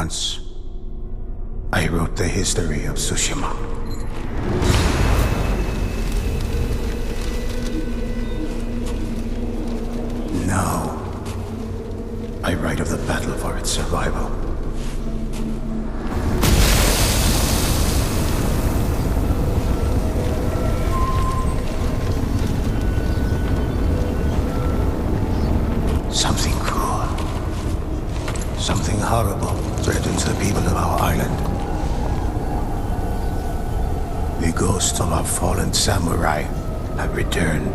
Once, I wrote the history of Tsushima. Now, I write of the battle for its survival. Something cruel, something horrible threatens the people of our island. The ghosts of our fallen samurai have returned,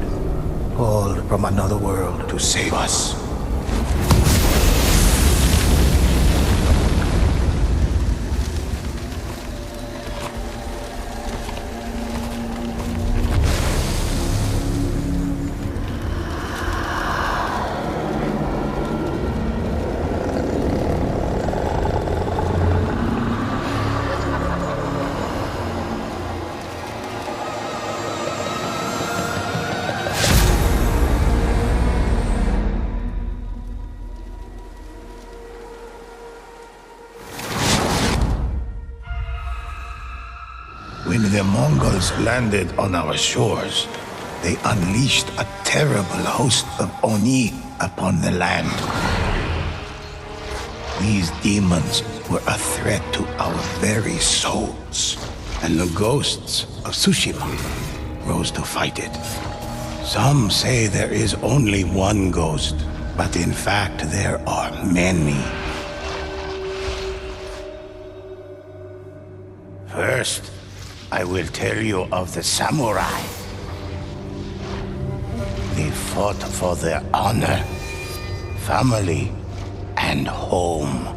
called from another world to save us. When the Mongols landed on our shores, they unleashed a terrible host of Oni upon the land. These demons were a threat to our very souls, and the ghosts of Tsushima rose to fight it. Some say there is only one ghost, but in fact there are many. First, I will tell you of the samurai. They fought for their honor, family, and home.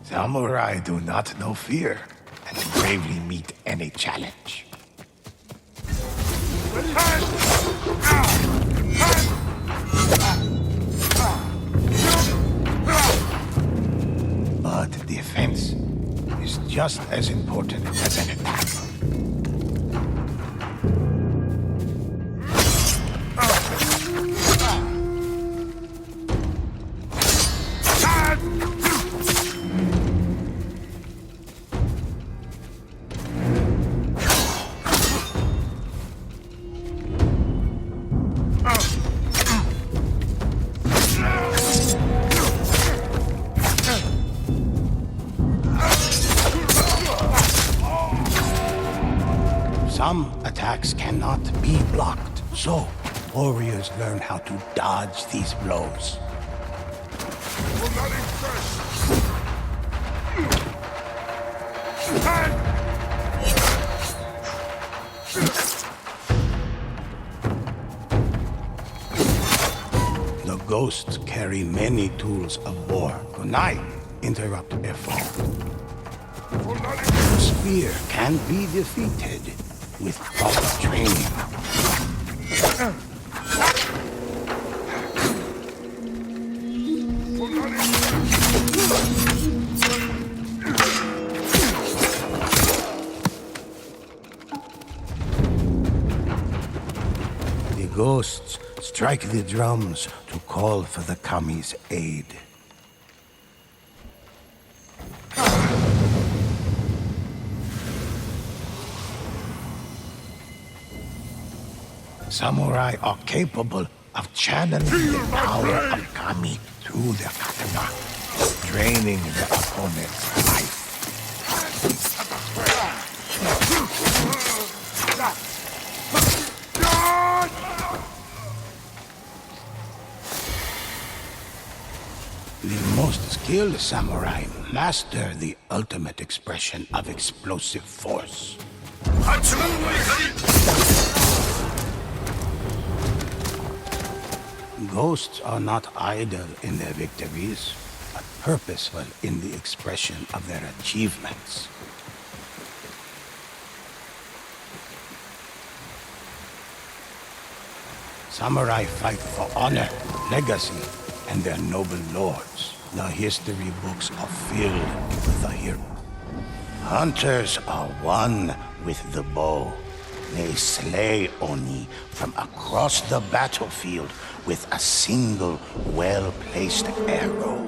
Samurai do not know fear and bravely meet any challenge. But defense is just as important as an attack. Some attacks cannot be blocked, so warriors learn how to dodge these blows. The ghosts carry many tools of war. Kunai interrupt their fall. The spear can be defeated with proper training. The ghosts strike the drums to call for the kami's aid. Samurai are capable of channeling the power of kami through their katana, draining their opponent's life. The most skilled samurai master the ultimate expression of explosive force. Ghosts are not idle in their victories, but purposeful in the expression of their achievements. Samurai fight for honor, legacy, and their noble lords. The history books are filled with the hero. Hunters are one with the bow. They slay Oni from across the battlefield with a single well-placed arrow.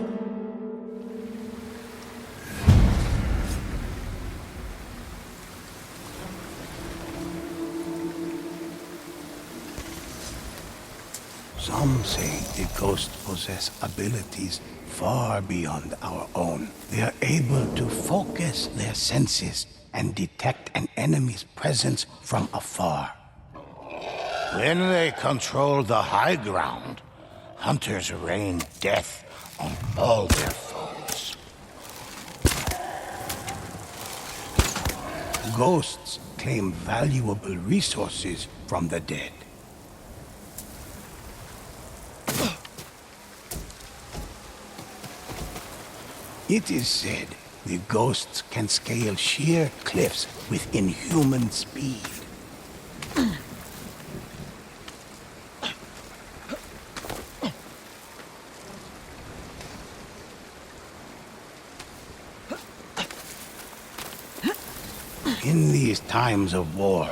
Some say the ghosts possess abilities far beyond our own. They are able to focus their senses and detect an enemy's presence from afar. When they control the high ground, hunters rain death on all their foes. Ghosts claim valuable resources from the dead. It is said the ghosts can scale sheer cliffs with inhuman speed. In these times of war,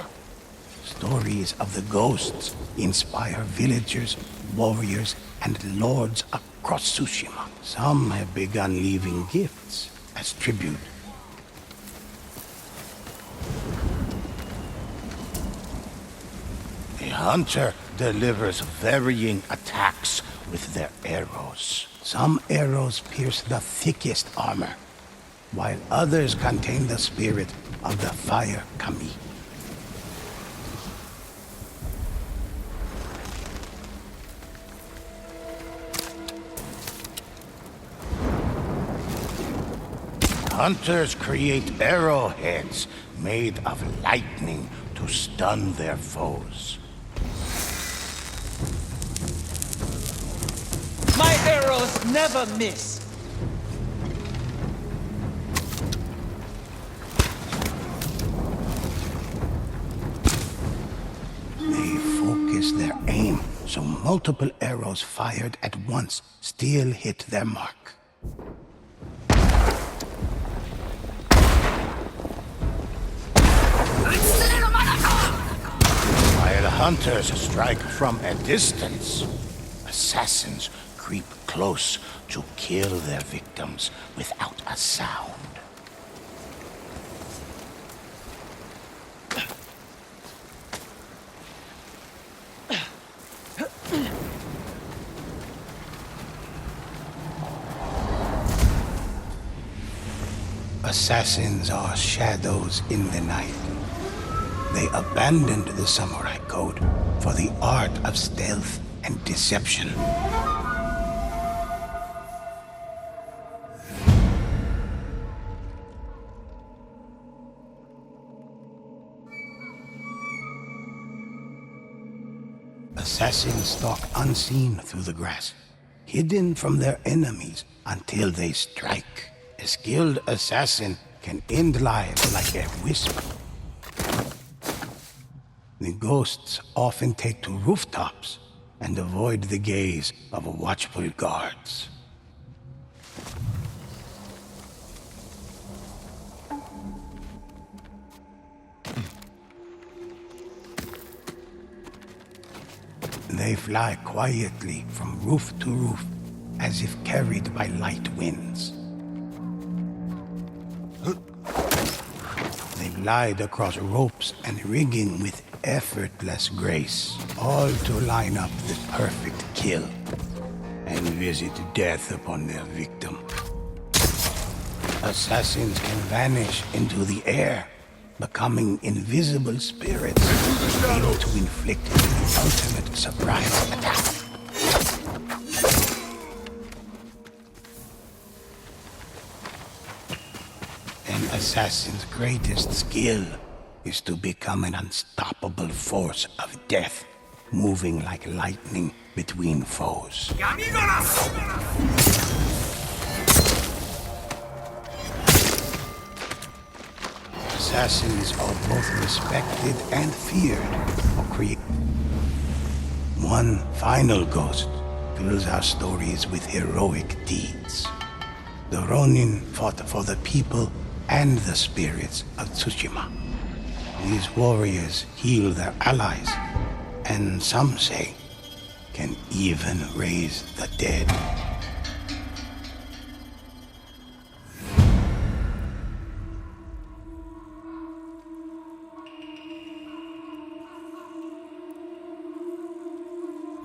stories of the ghosts inspire villagers, warriors, and lords across Tsushima. Some have begun leaving gifts as tribute. A hunter delivers varying attacks with their arrows. Some arrows pierce the thickest armor, while others contain the spirit of the fire kami. Hunters create arrowheads made of lightning to stun their foes. My arrows never miss! They focus their aim, so multiple arrows fired at once still hit their mark. While hunters strike from a distance, assassins creep close to kill their victims without a sound. Assassins are shadows in the night. They abandoned the samurai code for the art of stealth and deception. Assassins stalk unseen through the grass, hidden from their enemies until they strike. A skilled assassin can end lives like a whisper. The ghosts often take to rooftops and avoid the gaze of watchful guards. They fly quietly from roof to roof, as if carried by light winds. They glide across ropes and rigging with effortless grace, all to line up the perfect kill and visit death upon their victim. Assassins can vanish into the air, becoming invisible spirits, able to inflict the ultimate surprise attack. An assassin's greatest skill is to become an unstoppable force of death, moving like lightning between foes. Assassins are both respected and feared for creating. One final ghost fills our stories with heroic deeds. The Ronin fought for the people and the spirits of Tsushima. These warriors heal their allies, and some say can even raise the dead.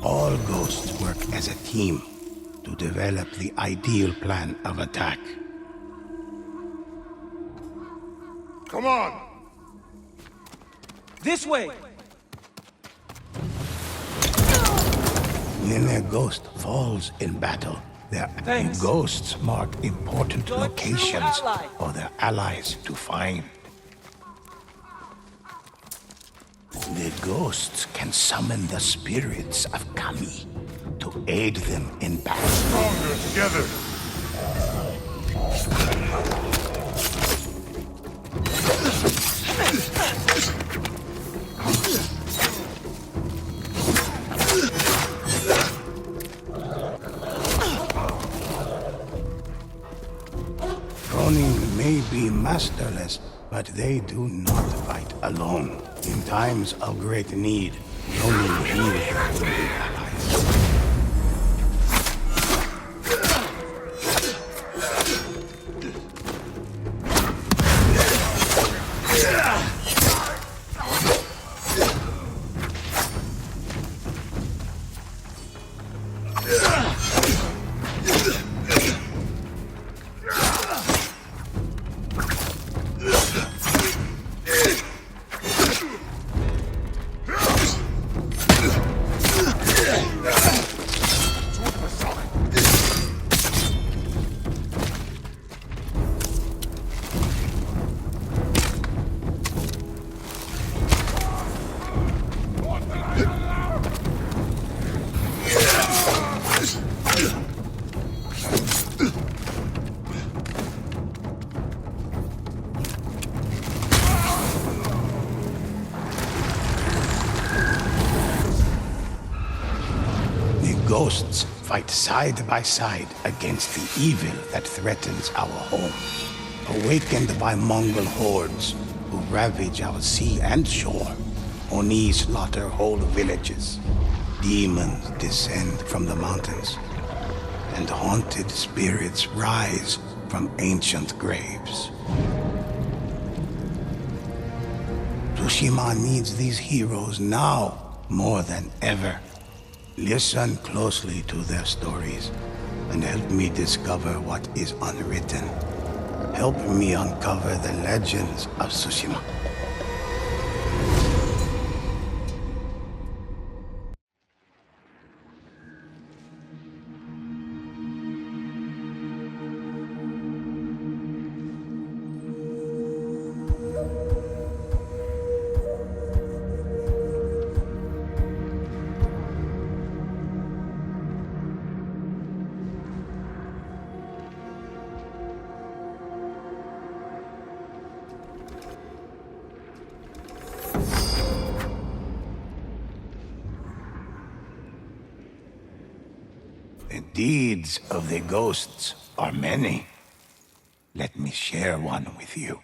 All ghosts work as a team to develop the ideal plan of attack. Come on! This way! When a ghost falls in battle, their Thanks. ghosts mark important You're a true locations ally. for their allies to find. The ghosts can summon the spirits of Kami to aid them in battle. Stronger together! Ronin may be masterless, but they do not fight alone. In times of great need, Ronin heal their allies. Ghosts fight side by side against the evil that threatens our home. Awakened by Mongol hordes who ravage our sea and shore, Oni slaughter whole villages. Demons descend from the mountains, and haunted spirits rise from ancient graves. Tsushima needs these heroes now more than ever. Listen closely to their stories and help me discover what is unwritten. Help me uncover the legends of Tsushima. The deeds of the ghosts are many. Let me share one with you.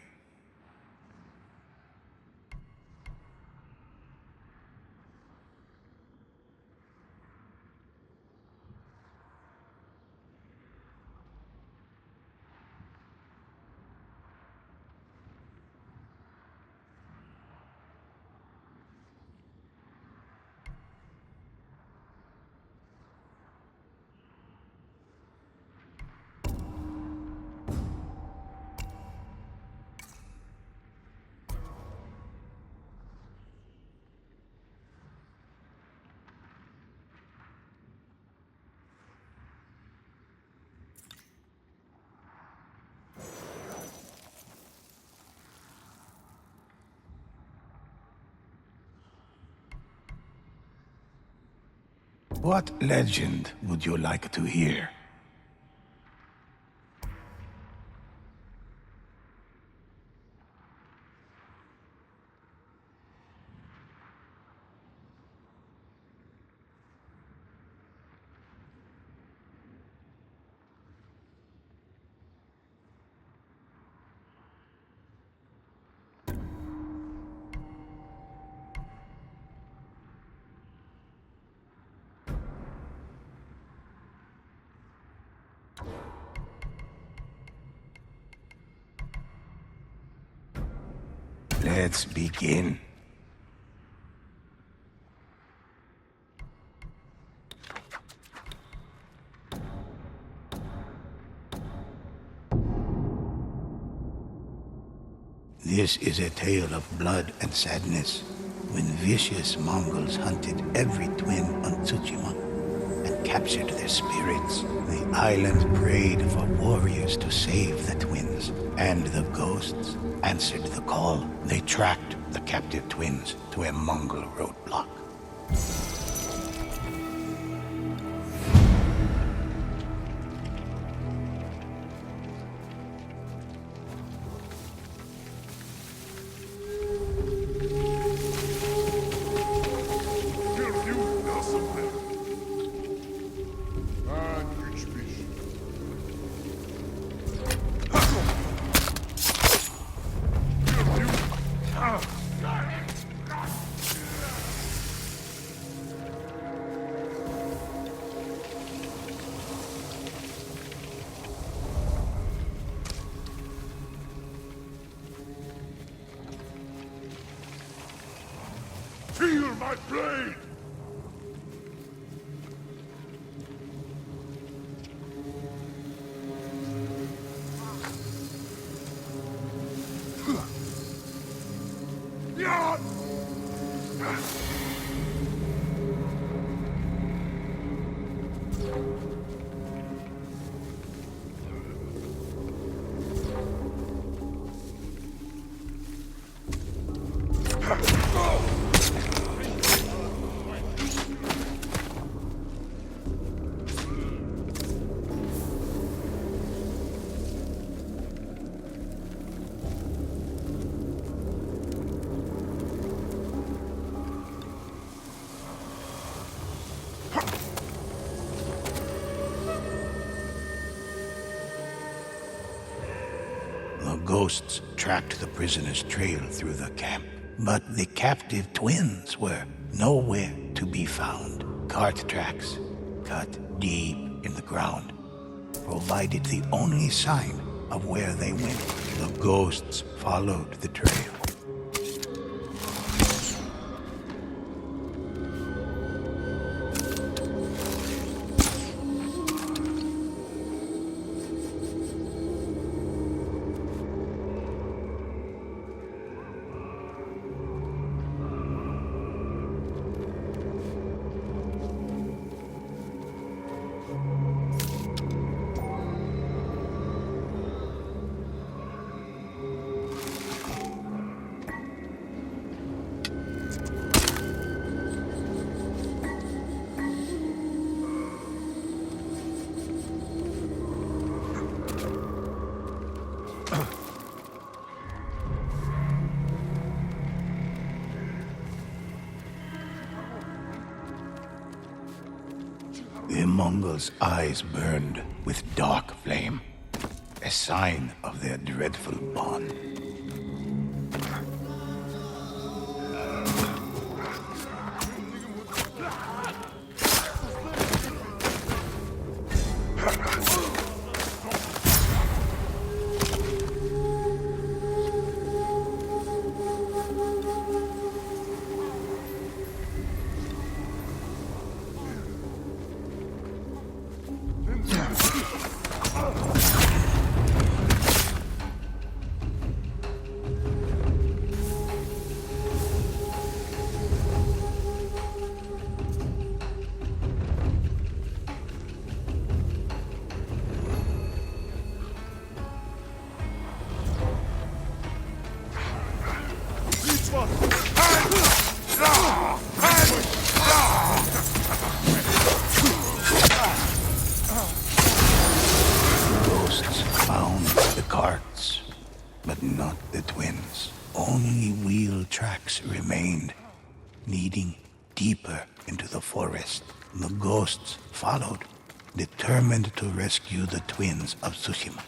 What legend would you like to hear? Let's begin. This is a tale of blood and sadness, when vicious Mongols hunted every twin on Tsushima and captured their spirits. The island prayed for warriors to save the twins, and the ghosts answered the call. They tracked the captive twins to a Mongol roadblock. Feel my blade! Yeah! The ghosts tracked the prisoner's trail through the camp, but the captive twins were nowhere to be found. Cart tracks, cut deep in the ground, provided the only sign of where they went. The ghosts followed the trail. The Mongols' eyes burned with dark flame, a sign of their dreadful bond. Ghosts found the carts, but not the twins. Only wheel tracks remained, leading deeper into the forest. The ghosts followed, determined to rescue the twins of Tsushima.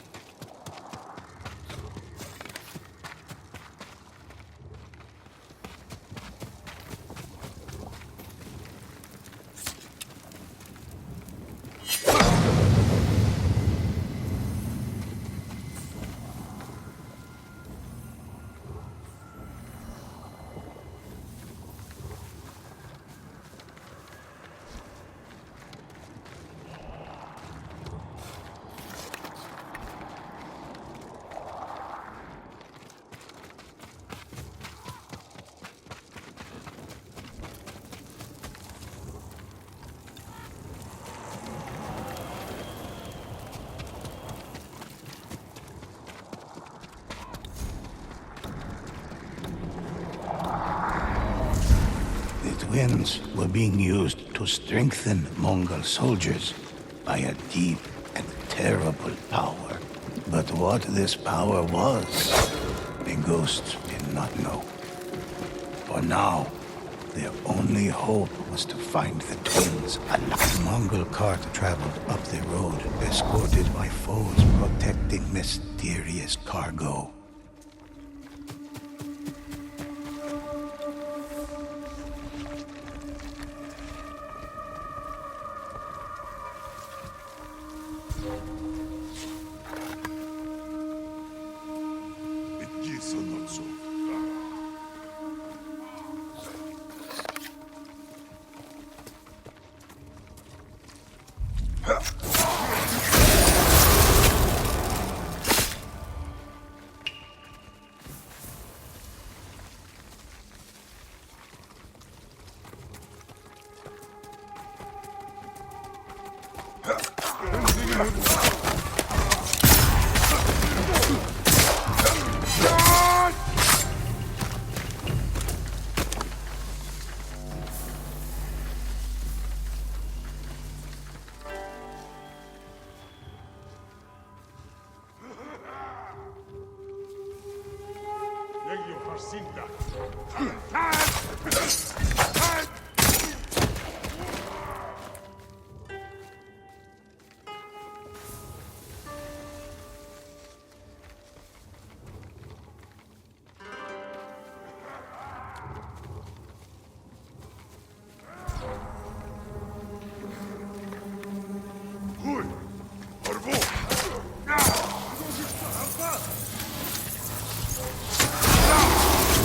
twins were being used to strengthen Mongol soldiers by a deep and terrible power. But what this power was, the ghosts did not know. For now, their only hope was to find the twins alive. The Mongol cart traveled up the road, escorted by foes protecting mysterious cargo.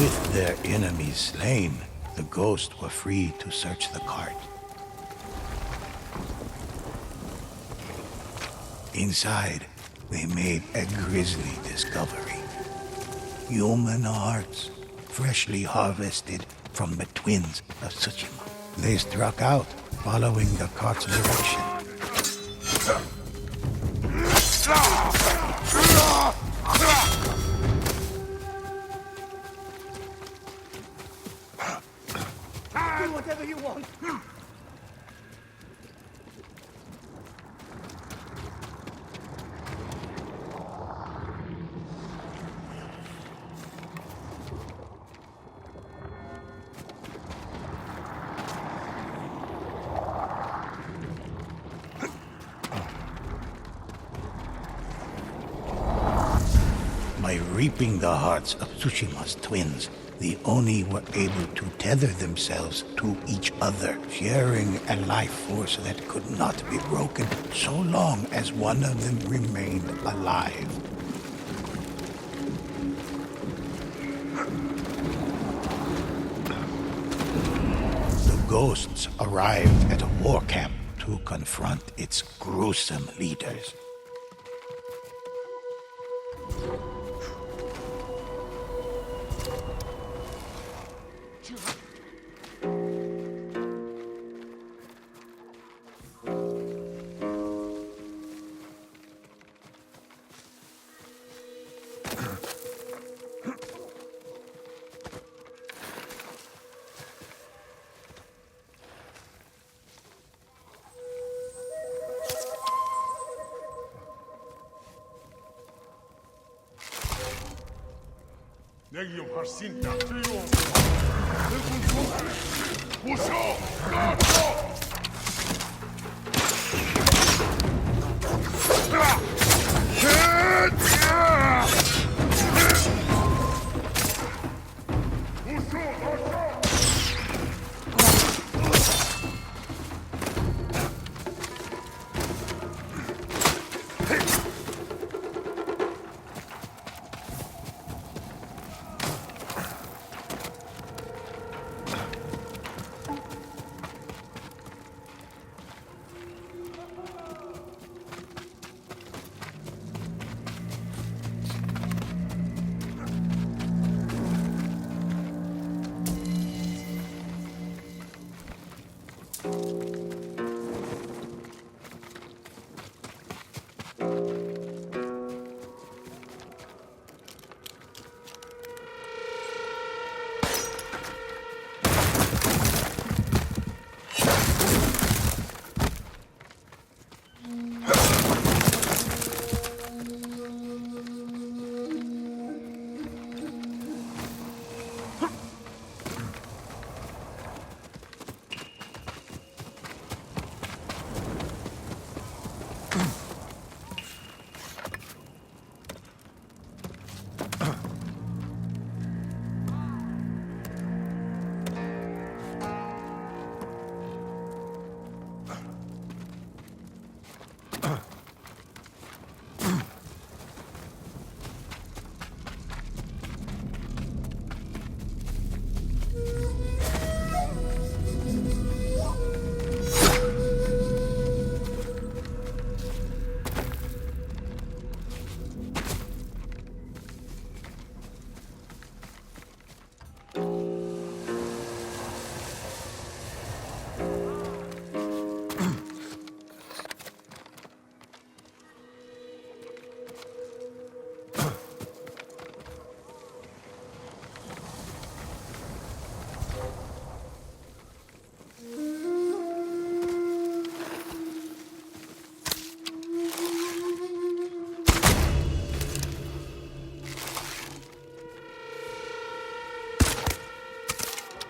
With their enemies slain, the ghosts were free to search the cart. Inside, they made a grisly discovery. Human hearts, freshly harvested from the twins of Tsushima. They struck out, following the cart's direction. Do whatever you want. By reaping the hearts of Tsushima's twins, the Oni were able to tether themselves to each other, sharing a life force that could not be broken so long as one of them remained alive. The ghosts arrived at a war camp to confront its gruesome leaders. 내기용 발신다 필요 부셔 나서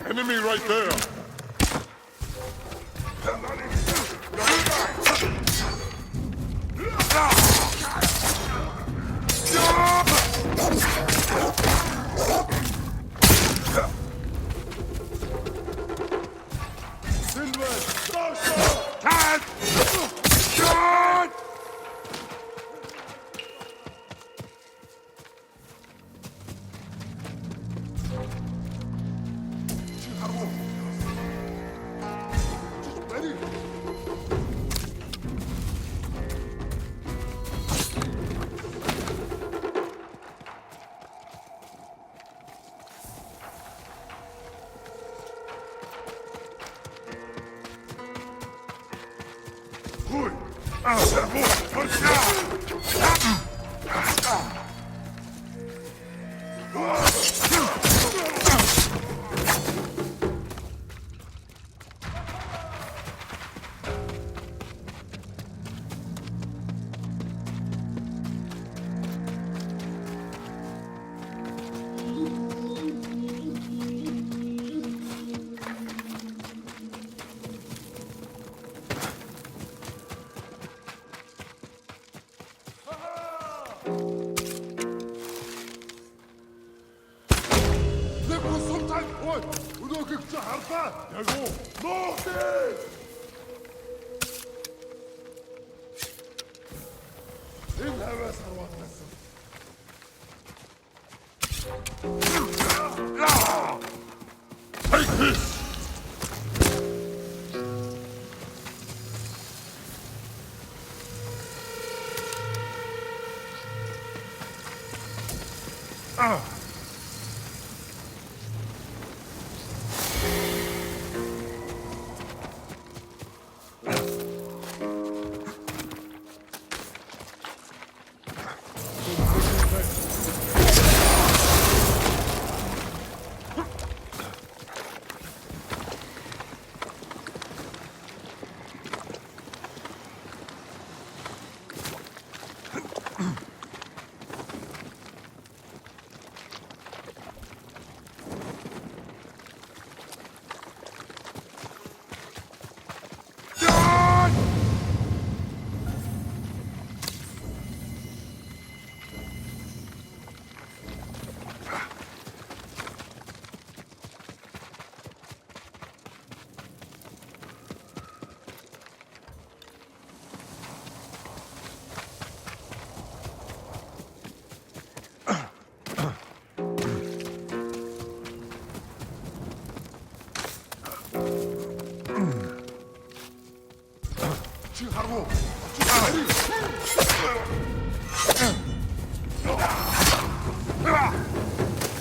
Enemy right there! Take this!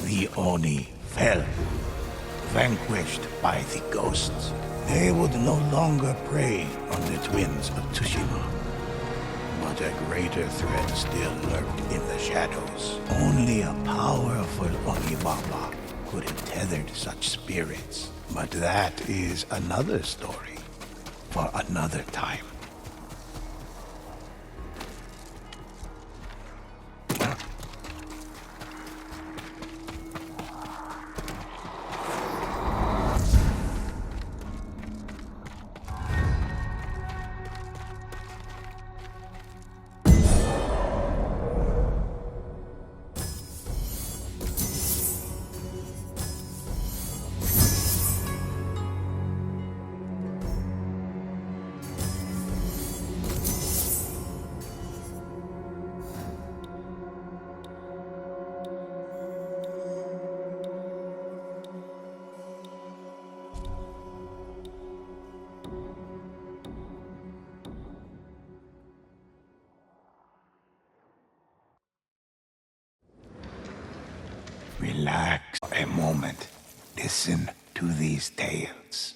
The Oni fell, vanquished by the ghosts. They would no longer prey on the twins of Tsushima. But a greater threat still lurked in the shadows. Only a powerful Onibaba could have tethered such spirits. But that is another story for another time. Relax for a moment. Listen to these tales.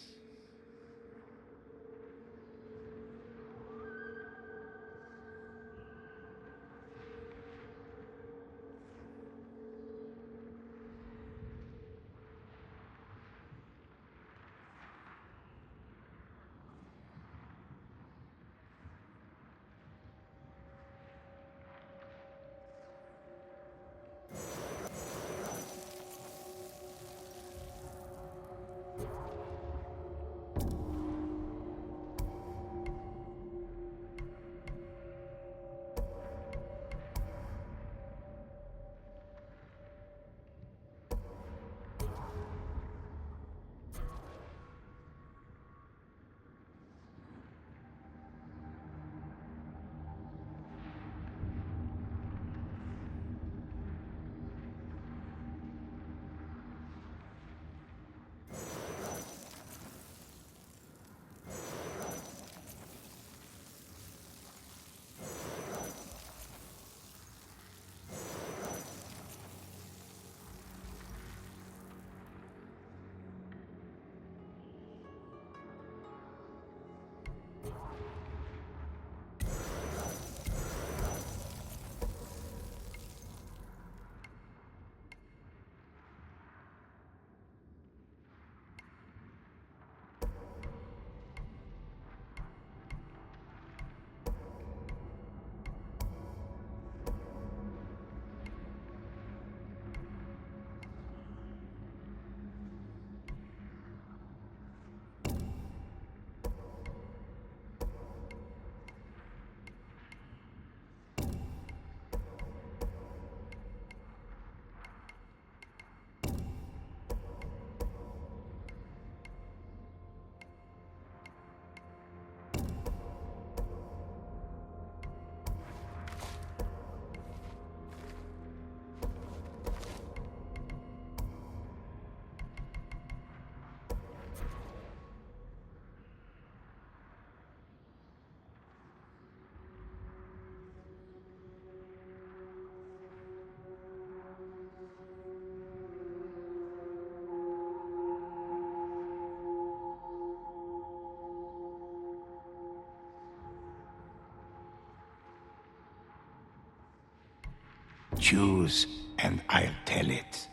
choose, and I'll tell it.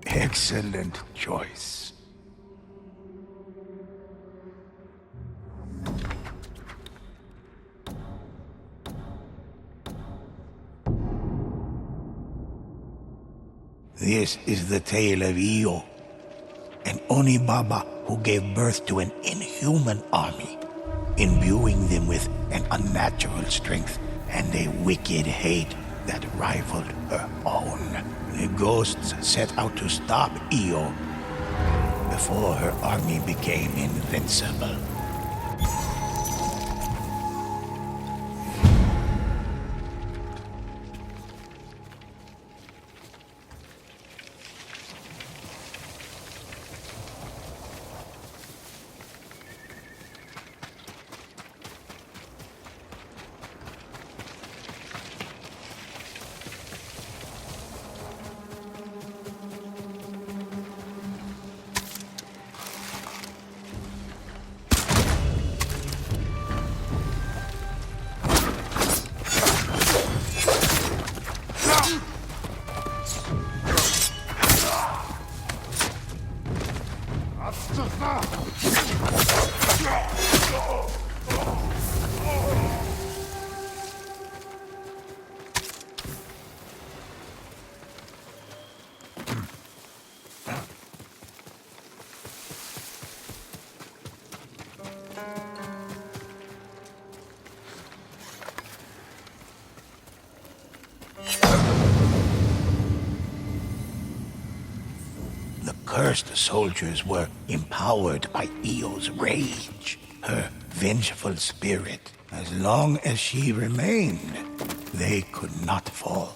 Excellent choice. This is the tale of Io, an Onibaba who gave birth to an inhuman army, imbuing them with an unnatural strength and a wicked hate that rivaled her own. The ghosts set out to stop Io before her army became invincible. The cursed soldiers were empowered by Io's rage, her vengeful spirit. As long as she remained, they could not fall.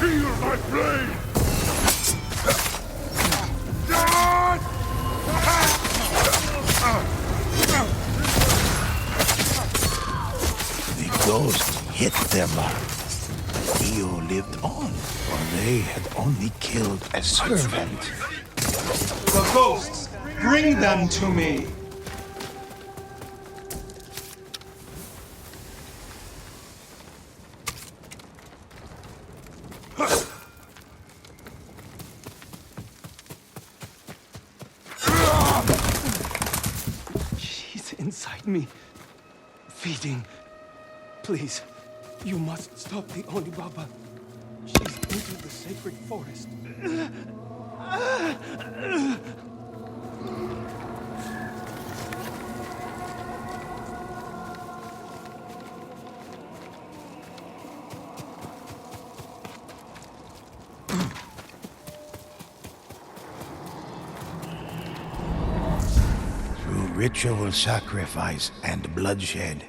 Feel my blade! The ghost hit their mark. Io lived on, for they had only killed a servant. The ghosts! Bring them to me! She's inside me, feeding. Please, you must stop the Onibaba. She's entered the sacred forest. Through ritual sacrifice and bloodshed,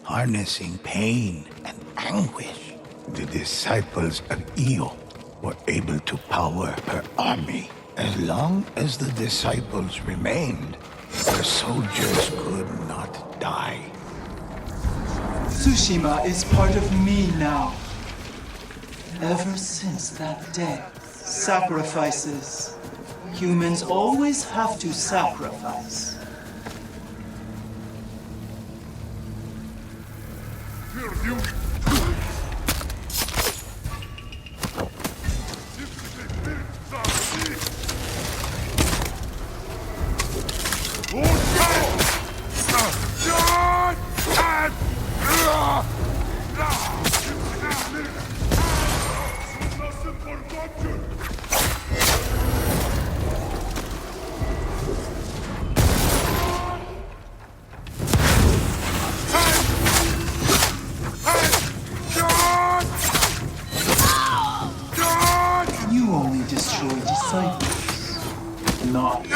harnessing pain and anguish, the disciples of Io were able to power her army. As long as the disciples remained, her soldiers could not die. Tsushima is part of me now. Ever since that day, sacrifices. Humans always have to sacrifice. Fear destroy disciples, not me.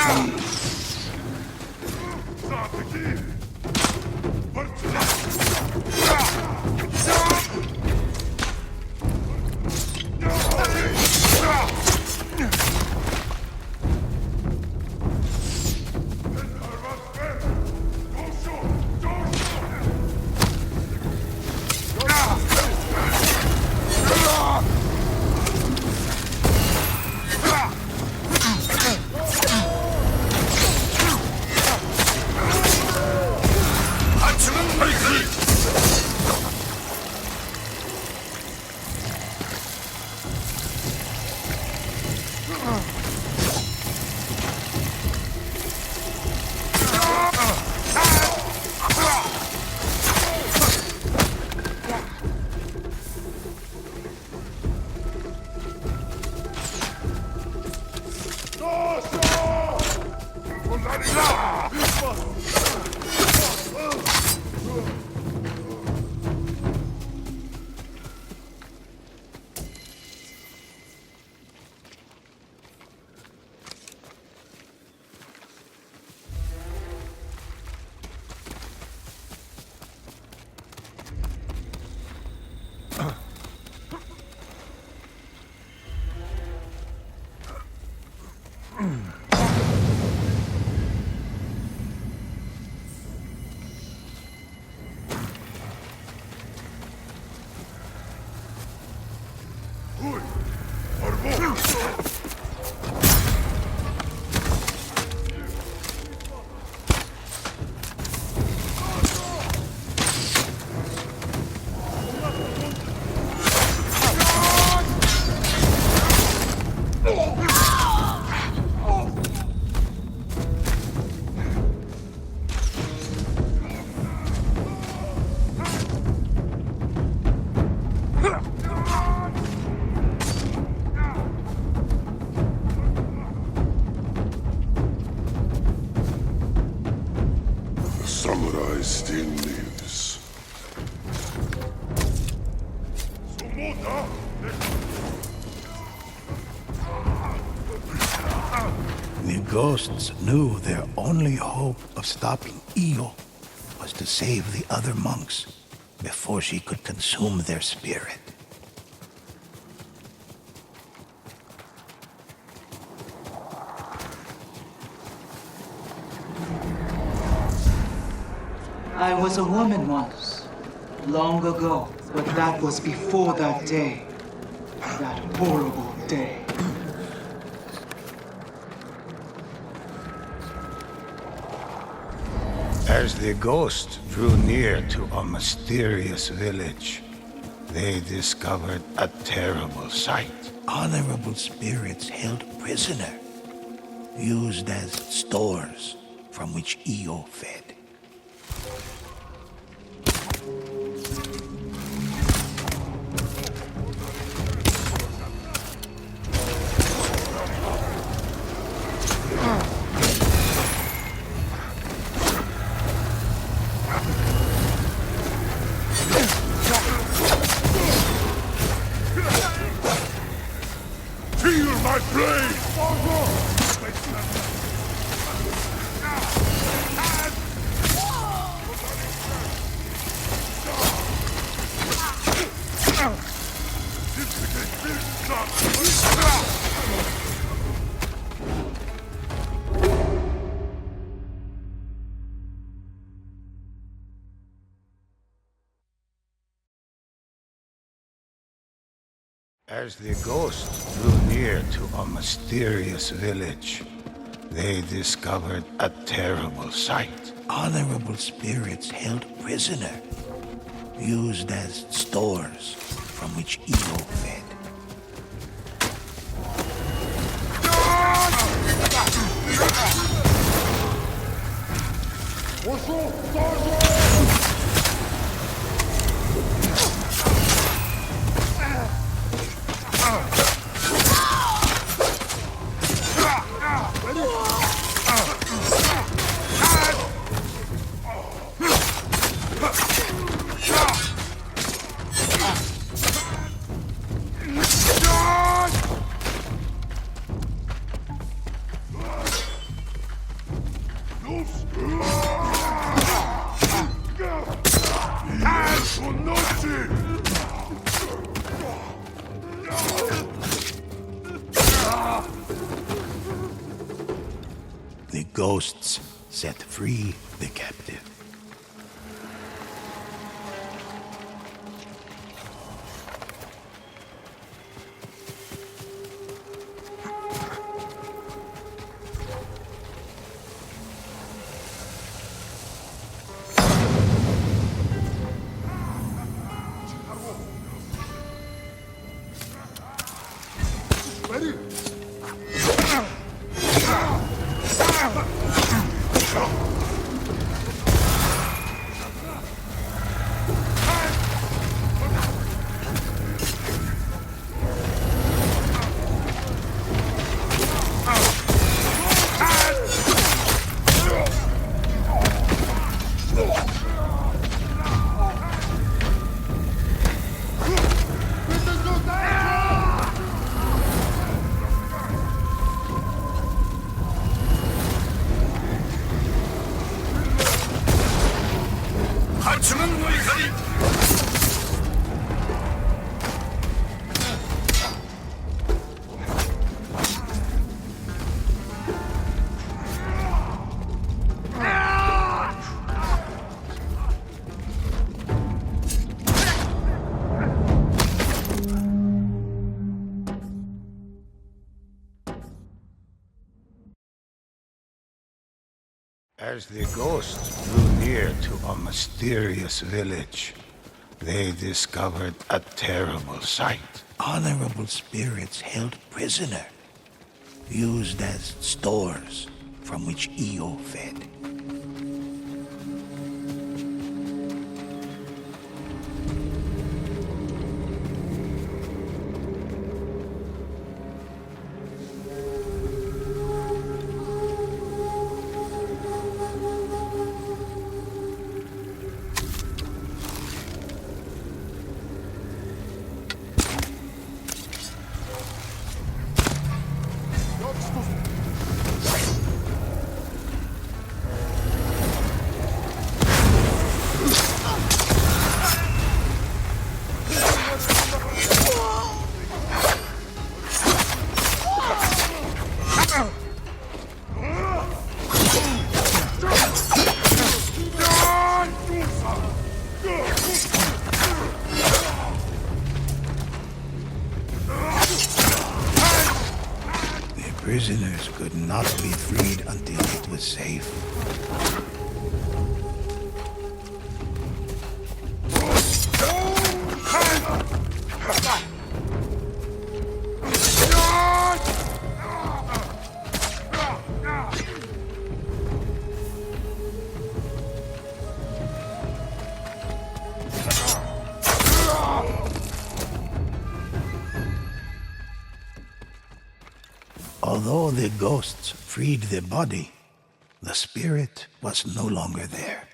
Samurai still lives. The ghosts knew their only hope of stopping Io was to save the other monks before she could consume their spirit. I was a woman once, long ago, but that was before that day. That horrible day. As the ghosts drew near to a mysterious village, they discovered a terrible sight. Honorable spirits held prisoner, used as stores from which Io fed. Feel my blade! As the ghosts drew near to a mysterious village, they discovered a terrible sight. Honorable spirits held prisoner, used as stores from which Io fed. the ghosts set free the captive. As the ghosts drew near to a mysterious village, they discovered a terrible sight. Honorable spirits held prisoner, used as stores from which Io fed. Prisoners could not be freed until it was safe. Although the ghosts freed the body, the spirit was no longer there.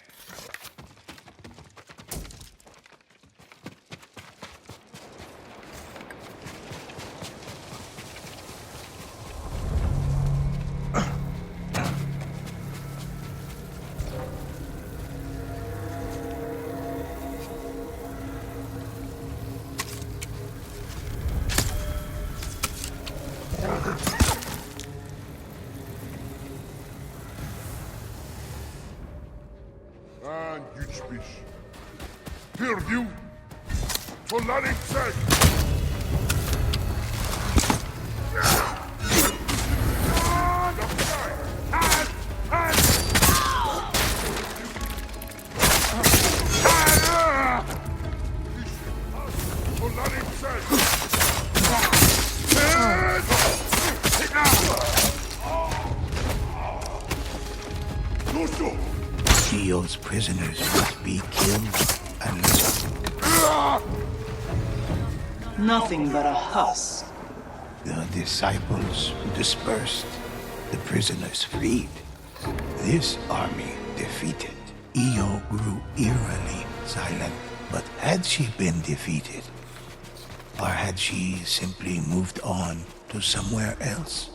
And güç bir. Hear you? For Larin's sake! For Larin's sake! Io's prisoners must be killed and Nothing but a husk. the disciples dispersed, the prisoners freed. This army defeated. Io grew eerily silent, but had she been defeated? Or had she simply moved on to somewhere else?